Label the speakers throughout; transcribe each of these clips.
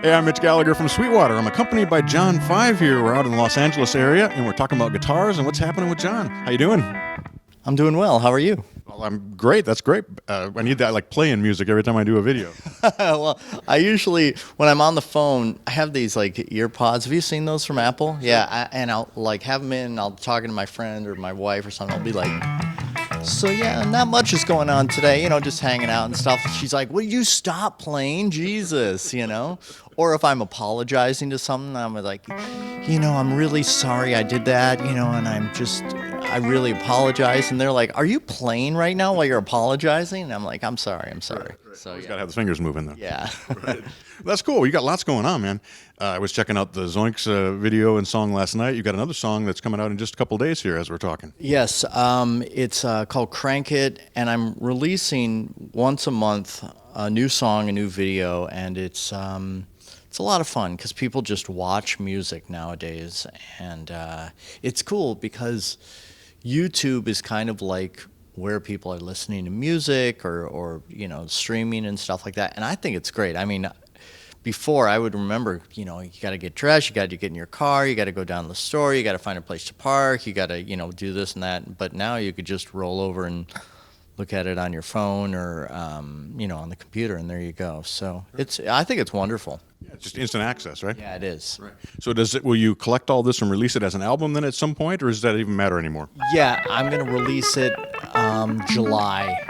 Speaker 1: Hey, I'm Mitch Gallagher from Sweetwater. I'm accompanied by John Five here. We're out in the Los Angeles area, and we're talking about guitars and what's happening with John. How you doing?
Speaker 2: I'm doing well. How are you?
Speaker 1: Well, I'm great. That's great. I need that like playing music every time I do a video.
Speaker 2: Well, I usually, when I'm on the phone, I have these like ear pods. Have you seen those from Apple? Yeah, and I'll like have them in, and I'll be talking to my friend or my wife or something. I'll be like, so yeah, not much is going on today, just hanging out and stuff. She's like, will you stop playing? Jesus. Or if I'm apologizing to something, I'm like, I'm really sorry I did that, and I really apologize. And they're like, are you playing right now while you're apologizing? And I'm like, I'm sorry.
Speaker 1: Right.
Speaker 2: So
Speaker 1: He's
Speaker 2: yeah.
Speaker 1: got to have the fingers moving, though.
Speaker 2: Yeah.
Speaker 1: Right. That's cool. You got lots going on, man. I was checking out the Zoinks video and song last night. You got another song that's coming out in just a couple days here as we're talking.
Speaker 2: Yes, it's called Crank It, and I'm releasing once a month a new song, a new video, and it's a lot of fun because people just watch music nowadays, and it's cool because YouTube is kind of like where people are listening to music or streaming and stuff like that, and I think it's great. I mean, before I would remember, you got to get dressed, you got to get in your car, you got to go down to the store, you got to find a place to park, you got to, do this and that. But now you could just roll over and look at it on your phone or, on the computer, and there you go. So I think it's wonderful.
Speaker 1: Yeah, it's just instant access, right?
Speaker 2: Yeah, it is.
Speaker 1: Right. So will you collect all this and release it as an album then at some point, or does that even matter anymore?
Speaker 2: Yeah, I'm going to release it July.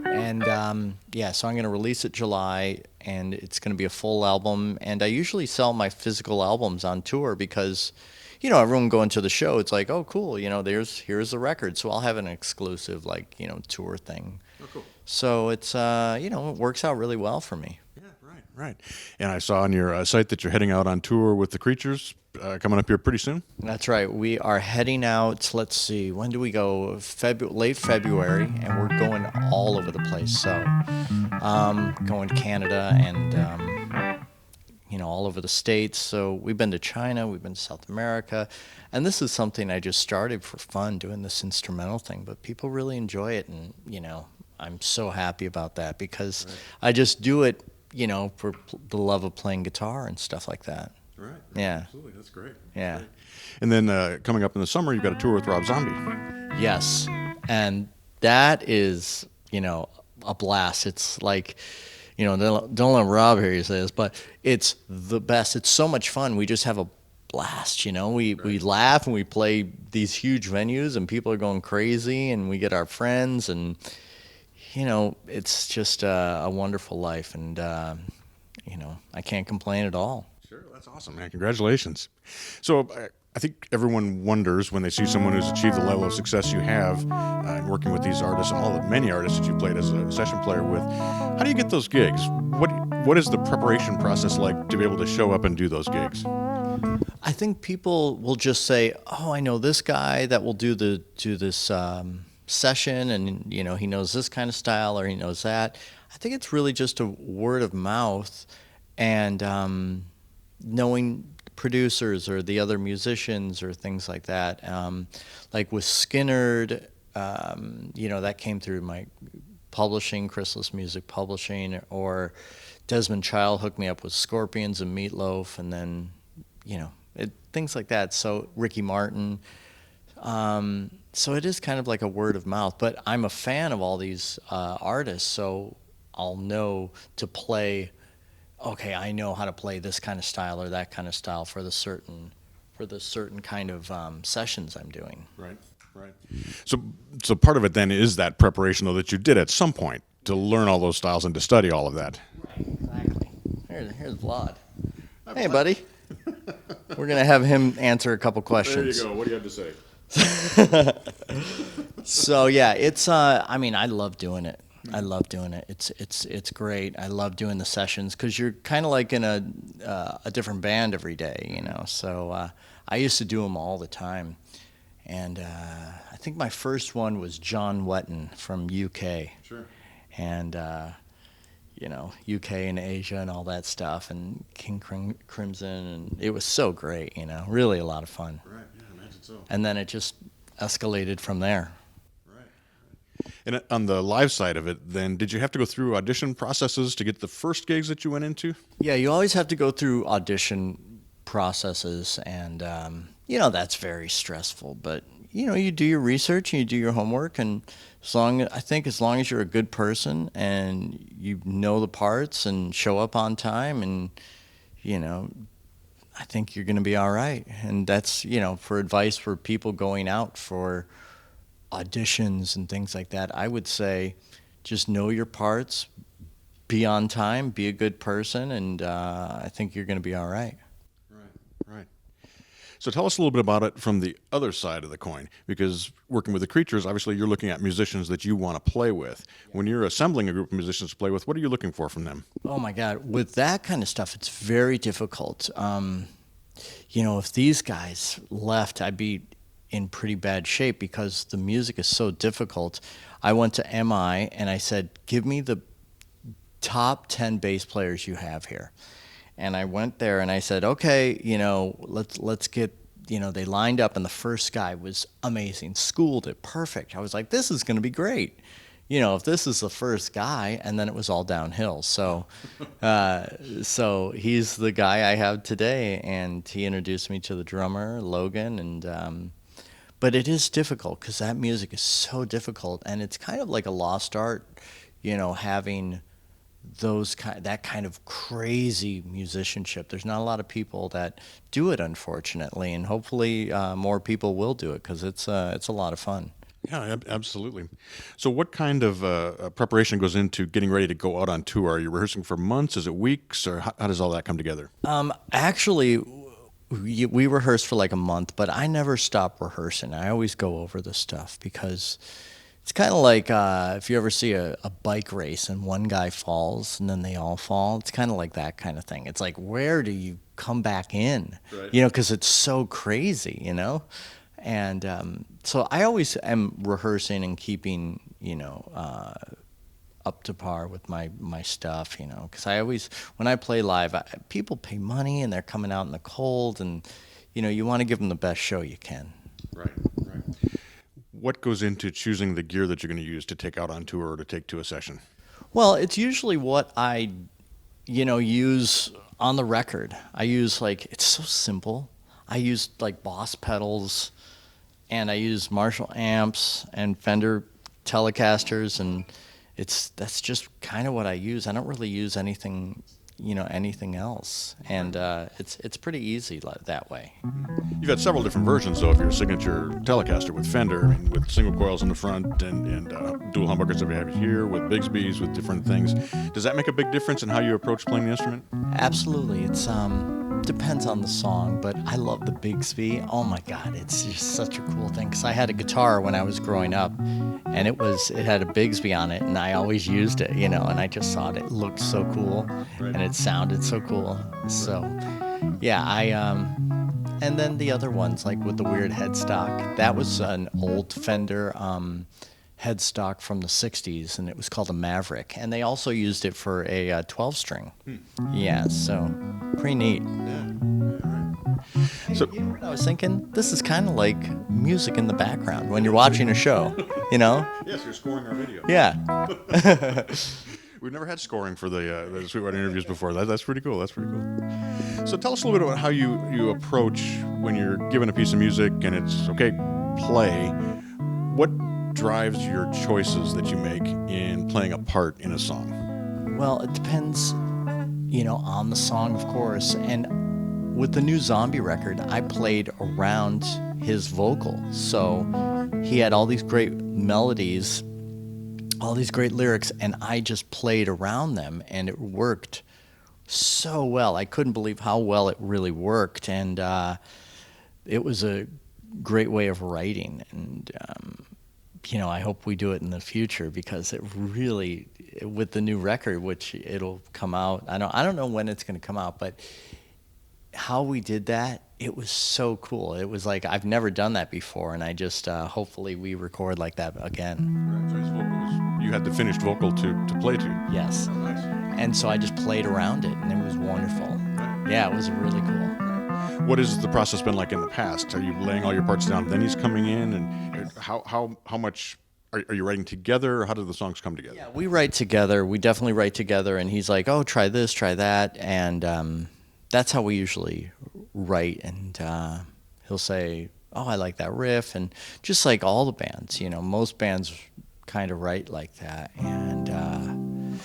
Speaker 2: And so I'm going to release it July, and it's going to be a full album. And I usually sell my physical albums on tour because, everyone going to the show, it's like, oh, cool, here's the record. So I'll have an exclusive, tour thing.
Speaker 1: Oh, cool.
Speaker 2: So it's, it works out really well for me.
Speaker 1: Yeah, right. And I saw on your site that you're heading out on tour with the Creatures coming up here pretty soon.
Speaker 2: That's right. We are heading out, let's see, when do we go? Late February, and we're going all over the place. So going to Canada and, all over the States. So we've been to China, we've been to South America. And this is something I just started for fun, doing this instrumental thing. But people really enjoy it, and, I'm so happy about that because I just do it, for the love of playing guitar and stuff like that.
Speaker 1: Right.
Speaker 2: Yeah.
Speaker 1: Absolutely. That's great.
Speaker 2: Yeah.
Speaker 1: And then coming up in the summer, you've got a tour with Rob Zombie.
Speaker 2: Yes. And that is, a blast. It's like, don't let Rob hear you say this, but it's the best. It's so much fun. We just have a blast, we laugh and we play these huge venues and people are going crazy and we get our friends and, it's just a wonderful life. And, I can't complain at all.
Speaker 1: Sure, that's awesome, man. Congratulations. So I think everyone wonders when they see someone who's achieved the level of success you have in working with these artists and all the many artists that you played as a session player with, how do you get those gigs? What is the preparation process like to be able to show up and do those gigs?
Speaker 2: I think people will just say, oh, I know this guy that will do this session, and he knows this kind of style or he knows that. I think it's really just a word of mouth and knowing producers or the other musicians or things like that. Like with Skinnerd, that came through my publishing, Chrysalis Music Publishing, or Desmond Child hooked me up with Scorpions and Meatloaf, and then, things like that. So Ricky Martin. So it is kind of like a word of mouth, but I'm a fan of all these artists, so I'll know to play. Okay, I know how to play this kind of style or that kind of style for the certain kind of sessions I'm doing.
Speaker 1: Right. So part of it then is that preparation, though, that you did at some point to learn all those styles and to study all of that.
Speaker 2: Right, exactly. Here's Vlad. Hey, buddy. We're gonna have him answer a couple questions.
Speaker 1: There you go. What do you have to say?
Speaker 2: So yeah, it's. I mean, I love doing it. I love doing it. It's great. I love doing the sessions because you're kind of like in a different band every day, So I used to do them all the time, and I think my first one was John Wetton from UK.
Speaker 1: Sure.
Speaker 2: And UK and Asia and all that stuff, and King Crimson, and it was so great. Really a lot of fun.
Speaker 1: Right. Yeah, I imagine so.
Speaker 2: And then it just escalated from there.
Speaker 1: Right. And on the live side of it, then, did you have to go through audition processes to get the first gigs that you went into?
Speaker 2: Yeah, you always have to go through audition processes, and that's very stressful. But you do your research and you do your homework, and as long as you're a good person and you know the parts and show up on time, and I think you're going to be all right. And that's for advice for people going out for auditions and things like that, I would say just know your parts, be on time, be a good person, and I think you're going to be all right.
Speaker 1: Right. So tell us a little bit about it from the other side of the coin, because working with the Creatures, obviously you're looking at musicians that you want to play with. When you're assembling a group of musicians to play with, what are you looking for from them?
Speaker 2: Oh my God, with that kind of stuff, it's very difficult. If these guys left, I'd be in pretty bad shape because the music is so difficult. I went to MI and I said, give me the top 10 bass players you have here. And I went there and I said, okay, let's get, they lined up, and the first guy was amazing, schooled it, perfect. I was like, this is going to be great. If this is the first guy, and then it was all downhill. So, so he's the guy I have today, and he introduced me to the drummer, Logan, and, but it is difficult because that music is so difficult, and it's kind of like a lost art, having that kind of crazy musicianship. There's not a lot of people that do it, unfortunately, and hopefully more people will do it because it's a lot of fun.
Speaker 1: Yeah, absolutely. So what kind of preparation goes into getting ready to go out on tour? Are you rehearsing for months? Is it weeks? Or how does all that come together?
Speaker 2: Actually, we rehearse for like a month, but I never stop rehearsing. I always go over the stuff because it's kind of like if you ever see a bike race and one guy falls and then they all fall. It's kind of like that kind of thing. It's like, where do you come back in? Right. Because it's so crazy, And so I always am rehearsing and keeping, up to par with my stuff, because I always, when I play live, people pay money and they're coming out in the cold, and, you want to give them the best show you can.
Speaker 1: Right. What goes into choosing the gear that you're going to use to take out on tour or to take to a session?
Speaker 2: Well, it's usually what I, use on the record. I use it's so simple. I use Boss pedals, and I use Marshall amps and Fender Telecasters, and that's just kind of what I use. I don't really use anything else, and it's pretty easy that way.
Speaker 1: You've had several different versions, though, of your signature Telecaster with Fender, with single coils in the front and dual humbuckers that we have here, with Bigsby's, with different things. Does that make a big difference in how you approach playing the instrument?
Speaker 2: Absolutely. It's depends on the song, but I love the Bigsby. Oh my God, it's just such a cool thing, because I had a guitar when I was growing up, and it had a Bigsby on it, and I always used it, and I just thought it looked so cool, and it sounded so cool. So yeah, and then the other ones, like with the weird headstock, that was an old Fender headstock from the 60s, and it was called a Maverick, and they also used it for a 12-string. Yeah, so pretty neat. Hey,
Speaker 1: So,
Speaker 2: what I was thinking, this is kind of like music in the background when you're watching a show,
Speaker 1: Yes, you're scoring our video.
Speaker 2: Yeah.
Speaker 1: We've never had scoring for the Sweetwater interviews before. That's pretty cool. So tell us a little bit about how you approach when you're given a piece of music and it's, okay, play. What drives your choices that you make in playing a part in a song?
Speaker 2: Well, it depends, on the song, of course. And with the new Zombie record, I played around his vocal. So he had all these great melodies, all these great lyrics, and I just played around them, and it worked so well. I couldn't believe how well it really worked, and it was a great way of writing. And I hope we do it in the future, because it really, with the new record, which it'll come out, I don't know when it's going to come out, but how we did that, it was so cool. It was like, I've never done that before, and I just, hopefully we record like that again.
Speaker 1: Right, so his vocal you had the finished vocal to play to.
Speaker 2: Yes.
Speaker 1: Oh, nice.
Speaker 2: And so I just played around it, and it was wonderful.
Speaker 1: Right.
Speaker 2: Yeah, it was really cool.
Speaker 1: What has the process been like in the past? Are you laying all your parts down, then he's coming in, and how much are you writing together, or how do the songs come together?
Speaker 2: Yeah, we write together. We definitely write together, and he's like, "Oh, try this, try that," and that's how we usually write. And he'll say, "Oh, I like that riff," and just like all the bands, most bands kind of write like that. And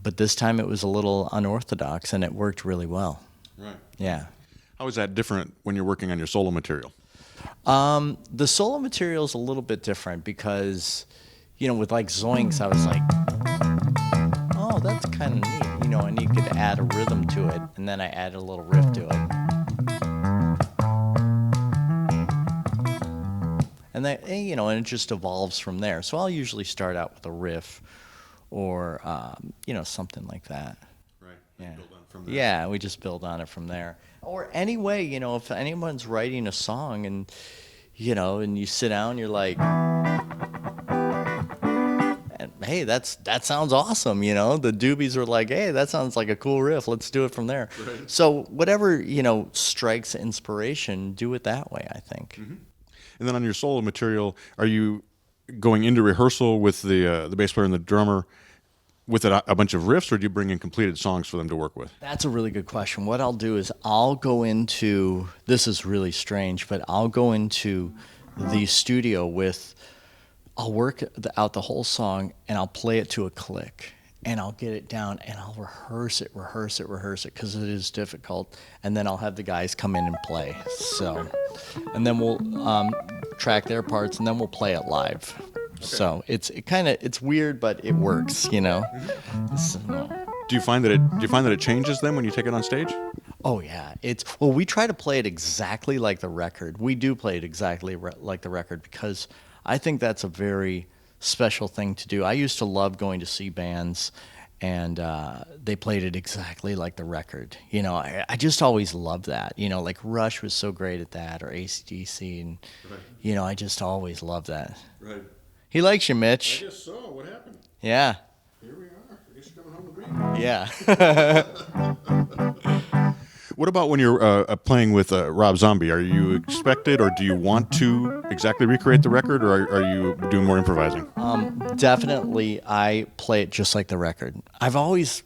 Speaker 2: but this time it was a little unorthodox, and it worked really well.
Speaker 1: Right.
Speaker 2: Yeah.
Speaker 1: How is that different when you're working on your solo material?
Speaker 2: The solo material is a little bit different because, with like Zoinks, I was like, oh, that's kind of neat, and you could add a rhythm to it, and then I added a little riff to it. And that, and it just evolves from there. So I'll usually start out with a riff or, something like that.
Speaker 1: Right.
Speaker 2: Yeah.
Speaker 1: Build on from there.
Speaker 2: Yeah, we just build on it from there. Or anyway, if anyone's writing a song and, and you sit down, you're like, and, hey, that sounds awesome, The Doobies were like, hey, that sounds like a cool riff. Let's do it from there.
Speaker 1: Right.
Speaker 2: So whatever, strikes inspiration, do it that way, I think.
Speaker 1: Mm-hmm. And then on your solo material, are you going into rehearsal with the bass player and the drummer with a bunch of riffs, or do you bring in completed songs for them to work with?
Speaker 2: That's a really good question. What I'll do is I'll go into, this is really strange, but I'll go into the studio I'll work out the whole song and I'll play it to a click. And I'll get it down and I'll rehearse it, because it is difficult. And then I'll have the guys come in and play. So, and then we'll track their parts and then we'll play it live. Okay. So it's weird, but it works, So,
Speaker 1: Do you find that it changes then when you take it on stage?
Speaker 2: Oh yeah, we try to play it exactly like the record. We do play it exactly like the record because I think that's a very special thing to do. I used to love going to see bands and they played it exactly like the record. I just always loved that. Like Rush was so great at that, or AC/DC, and
Speaker 1: right.
Speaker 2: I just always loved that.
Speaker 1: Right.
Speaker 2: He likes you, Mitch.
Speaker 1: I guess so. What happened?
Speaker 2: Yeah.
Speaker 1: Here we are. I guess you're coming home to green.
Speaker 2: Yeah.
Speaker 1: What about when you're playing with Rob Zombie? Are you expected, or do you want to exactly recreate the record, or are you doing more improvising?
Speaker 2: Definitely, I play it just like the record. I've always,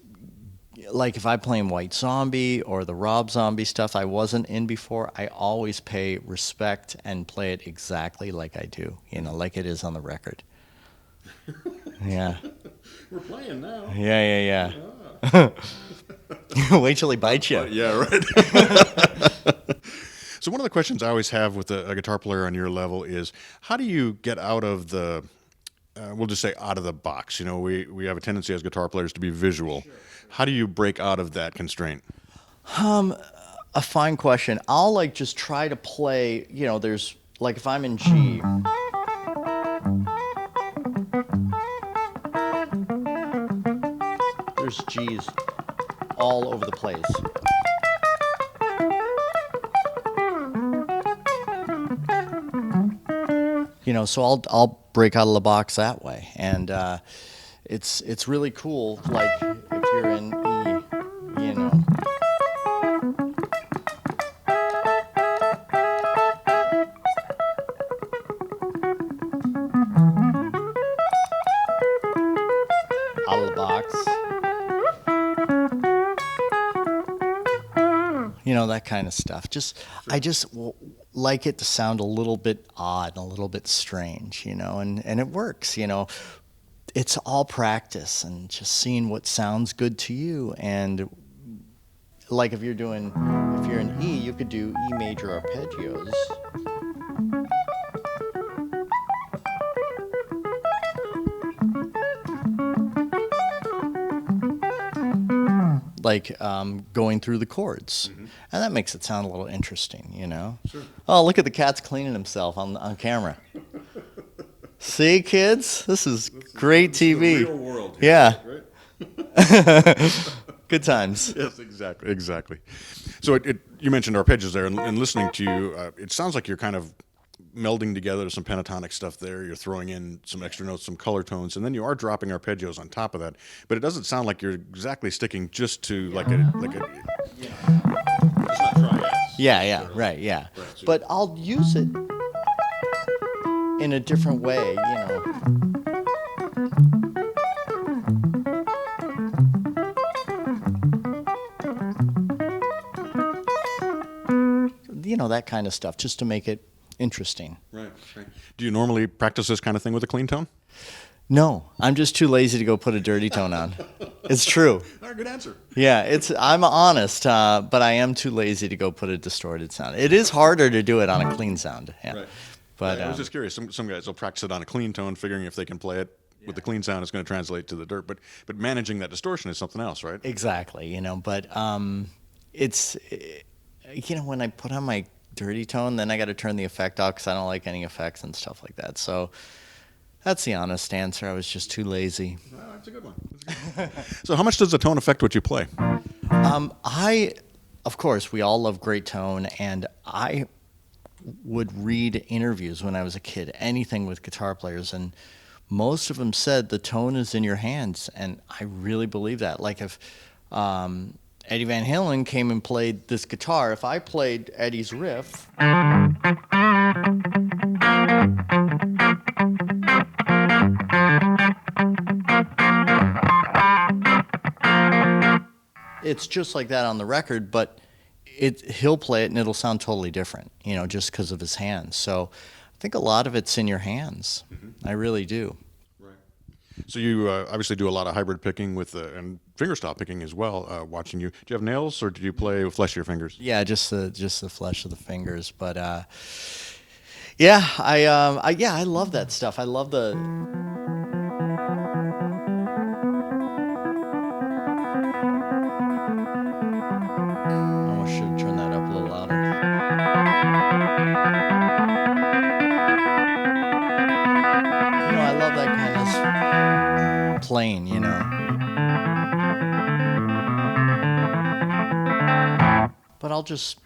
Speaker 2: like if I'm playing White Zombie or the Rob Zombie stuff I wasn't in before, I always pay respect and play it exactly like I do, like it is on the record. Yeah.
Speaker 1: We're playing now.
Speaker 2: Yeah. Wait till he bites you.
Speaker 1: Yeah, right. So one of the questions I always have with a guitar player on your level is, how do you get out of the, we'll just say out of the box? We have a tendency as guitar players to be visual. Sure. How do you break out of that constraint?
Speaker 2: A fine question. I'll just try to play, there's like if I'm in G. There's G's all over the place. So I'll break out of the box that way, and it's really cool. Like if you're in E, out of the box. That kind of stuff. I just like it to sound a little bit odd and a little bit strange, and it works, It's all practice and just seeing what sounds good to you. And like if you're in E, you could do E major arpeggios. Like going through the chords. Mm-hmm. And that makes it sound a little interesting,
Speaker 1: Sure.
Speaker 2: Oh, look at the cat's cleaning himself on camera. See, kids? This is great TV.
Speaker 1: The real world.
Speaker 2: Yeah.
Speaker 1: Right?
Speaker 2: Good times.
Speaker 1: Yes, exactly. So you mentioned arpeggios there, and listening to you, it sounds like you're kind of melding together some pentatonic stuff there. You're throwing in some extra notes, some color tones, and then you are dropping arpeggios on top of that. But it doesn't sound like you're exactly sticking just to like a it's not triads.
Speaker 2: Yeah, right, yeah. Right, so but I'll use it in a different way, that kind of stuff, just to make it interesting.
Speaker 1: Right. Do you normally practice this kind of thing with a clean tone?
Speaker 2: No, I'm just too lazy to go put a dirty tone on. It's true.
Speaker 1: Good answer.
Speaker 2: Yeah, I'm honest, but I am too lazy to go put a distorted sound. It is harder to do it on a clean sound. Yeah.
Speaker 1: Right.
Speaker 2: But
Speaker 1: I was just curious. Some guys will practice it on a clean tone, figuring if they can play it with the clean sound, it's going to translate to the dirt. But managing that distortion is something else, right?
Speaker 2: exactly, but it's when I put on my dirty tone, then I got to turn the effect off because I don't like any effects and stuff like that. So that's the honest answer. I was just too lazy.
Speaker 1: That's a good one. So how much does the tone affect what you play?
Speaker 2: Of course, we all love great tone, and I would read interviews when I was a kid, anything with guitar players, and most of them said the tone is in your hands, and I really believe that. Like if Eddie Van Halen came and played this guitar, if I played Eddie's riff, it's just like that on the record, but he'll play it and it'll sound totally different, just because of his hands. So I think a lot of it's in your hands. I really do.
Speaker 1: Right. So you obviously do a lot of hybrid picking and fingerstop picking as well. Watching you, do you have nails or do you play with flesh of your fingers?
Speaker 2: Yeah, just the flesh of the fingers. But yeah, I love that stuff. I love the. Should have turned that up a little louder. I love that kind of playing, But I'll just,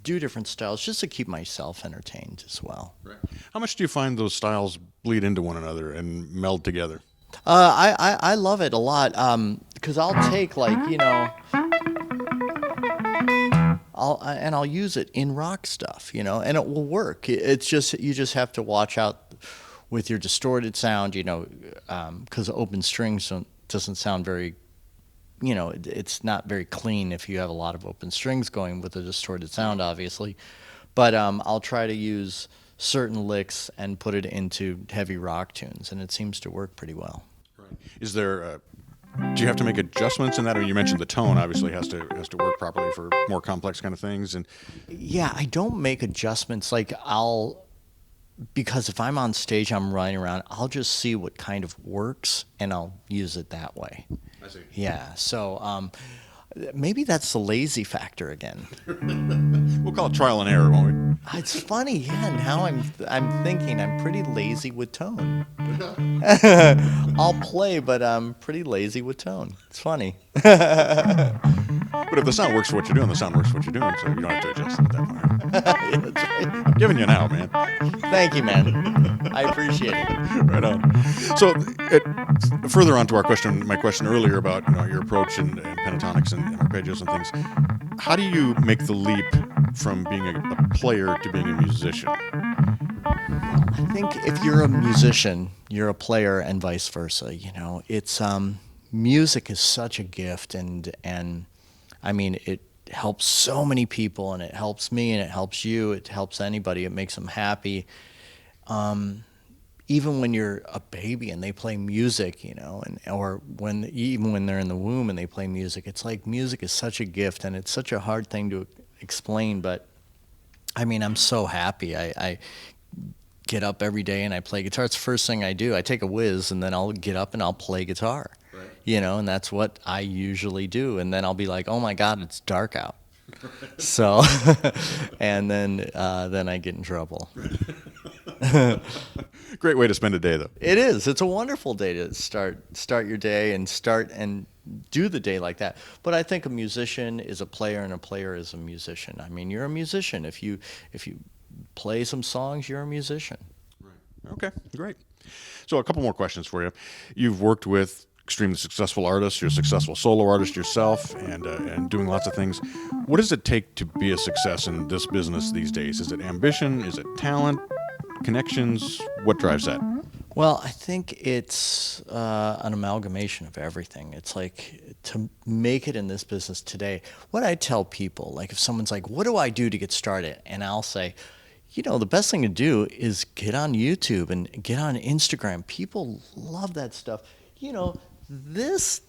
Speaker 2: do different styles just to keep myself entertained as well.
Speaker 1: Right. How much do you find those styles bleed into one another and meld together?
Speaker 2: I love it a lot because I'll take I'll use it in rock stuff, and it will work. It's just you just have to watch out with your distorted sound, because open strings doesn't sound very, it's not very clean if you have a lot of open strings going with a distorted sound, obviously. But I'll try to use certain licks and put it into heavy rock tunes, and it seems to work pretty well.
Speaker 1: Right. Is there do you have to make adjustments in that? I mean, you mentioned the tone obviously has to work properly for more complex kind of things. And
Speaker 2: yeah, I don't make adjustments. Because if I'm on stage, I'm running around, I'll just see what kind of works and I'll use it that way.
Speaker 1: I see.
Speaker 2: Yeah. So maybe that's the lazy factor again.
Speaker 1: We'll call it trial and error, won't we?
Speaker 2: It's funny, yeah. Now I'm thinking I'm pretty lazy with tone. I'll play, but I'm pretty lazy with tone. It's funny.
Speaker 1: But if the sound works for what you're doing, the sound works for what you're doing, so you don't have to adjust it at that point.
Speaker 2: Yeah, that's right.
Speaker 1: I'm giving you an out, man.
Speaker 2: Thank you, man. I appreciate it.
Speaker 1: Right on. So, further on to my question earlier about your approach and pentatonics and arpeggios and things. How do you make the leap from being a player to being a musician?
Speaker 2: I think if you're a musician, you're a player, and vice versa. It's music is such a gift, and I mean it helps so many people, and it helps me, and it helps you. It helps anybody. It makes them happy. Even when you're a baby and they play music, or even when they're in the womb and they play music, it's like music is such a gift, and it's such a hard thing to explain. But I mean, I'm so happy. I get up every day and I play guitar. It's the first thing I do. I take a whiz and then I'll get up and I'll play guitar. Right. And that's what I usually do. And then I'll be like, oh my God, it's dark out. So, and then I get in trouble.
Speaker 1: Great way to spend a day, though.
Speaker 2: It is. It's a wonderful day to start your day and do the day like that. But I think a musician is a player, and a player is a musician. I mean, you're a musician. If you play some songs, you're a musician.
Speaker 1: Right. Okay, great. So a couple more questions for you. You've worked with extremely successful artists. You're a successful solo artist yourself, and doing lots of things. What does it take to be a success in this business these days? Is it ambition? Is it talent? Connections? What drives that?
Speaker 2: Well, I think it's an amalgamation of everything. It's like to make it in this business today, what I tell people, like if someone's like, what do I do to get started? And I'll say, the best thing to do is get on YouTube and get on Instagram. People love that stuff. This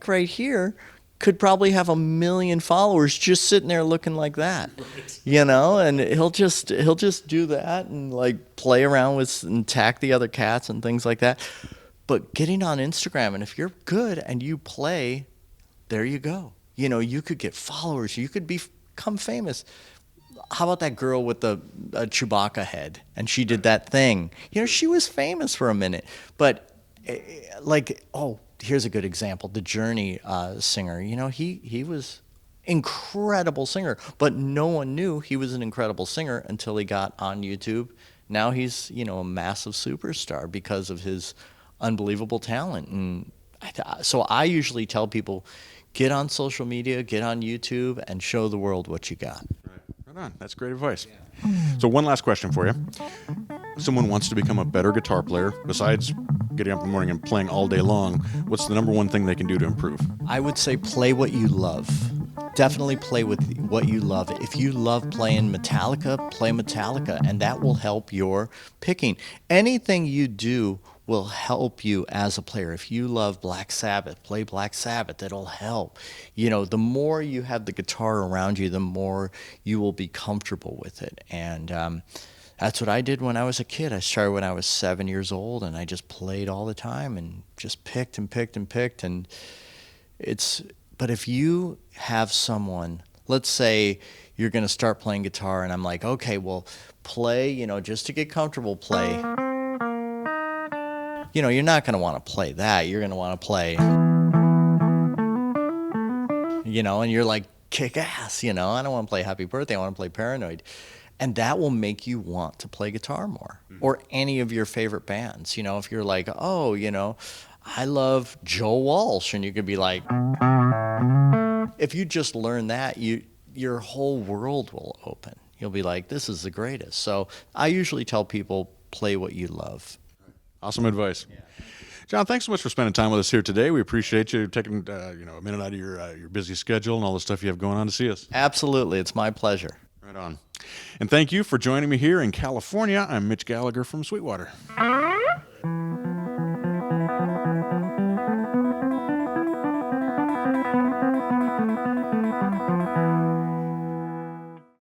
Speaker 2: right here could probably have 1 million followers just sitting there looking like that, and he'll just do that and like play around with and tack the other cats and things like that. But getting on Instagram, and if you're good and you play, there you go. You could get followers. You could become famous. How about that girl with the Chewbacca head? And she did that thing. She was famous for a minute. But here's a good example. The Journey singer. He was incredible singer, but no one knew he was an incredible singer until he got on YouTube. Now he's a massive superstar because of his unbelievable talent. And so I usually tell people, get on social media, get on YouTube, and show the world what you got.
Speaker 1: Right on. That's great advice. Yeah. So one last question for you. Someone wants to become a better guitar player, besides getting up in the morning and playing all day long, what's the number one thing they can do to improve?
Speaker 2: I would say play what you love. Definitely play with what you love. If you love playing Metallica, play Metallica, and that will help your picking. Anything you do will help you as a player. If you love Black Sabbath, play Black Sabbath. It'll help. The more you have the guitar around you, the more you will be comfortable with it. And that's what I did when I was a kid. I started when I was 7 years old, and I just played all the time and just picked and picked and picked. And but if you have someone, let's say you're going to start playing guitar, and I'm like, okay, well, play, just to get comfortable, play. You're not going to want to play that. You're going to want to play, and you're like, kick ass, I don't want to play Happy Birthday. I want to play Paranoid. And that will make you want to play guitar more, or any of your favorite bands. If you're like, oh, I love Joe Walsh, and you could be like, if you just learn that, your whole world will open. You'll be like, this is the greatest. So I usually tell people, play what you love.
Speaker 1: Awesome advice. Yeah. John, thanks so much for spending time with us here today. We appreciate you taking a minute out of your busy schedule and all the stuff you have going on to see us.
Speaker 2: Absolutely. It's my pleasure.
Speaker 1: Right on. And thank you for joining me here in California. I'm Mitch Gallagher from Sweetwater.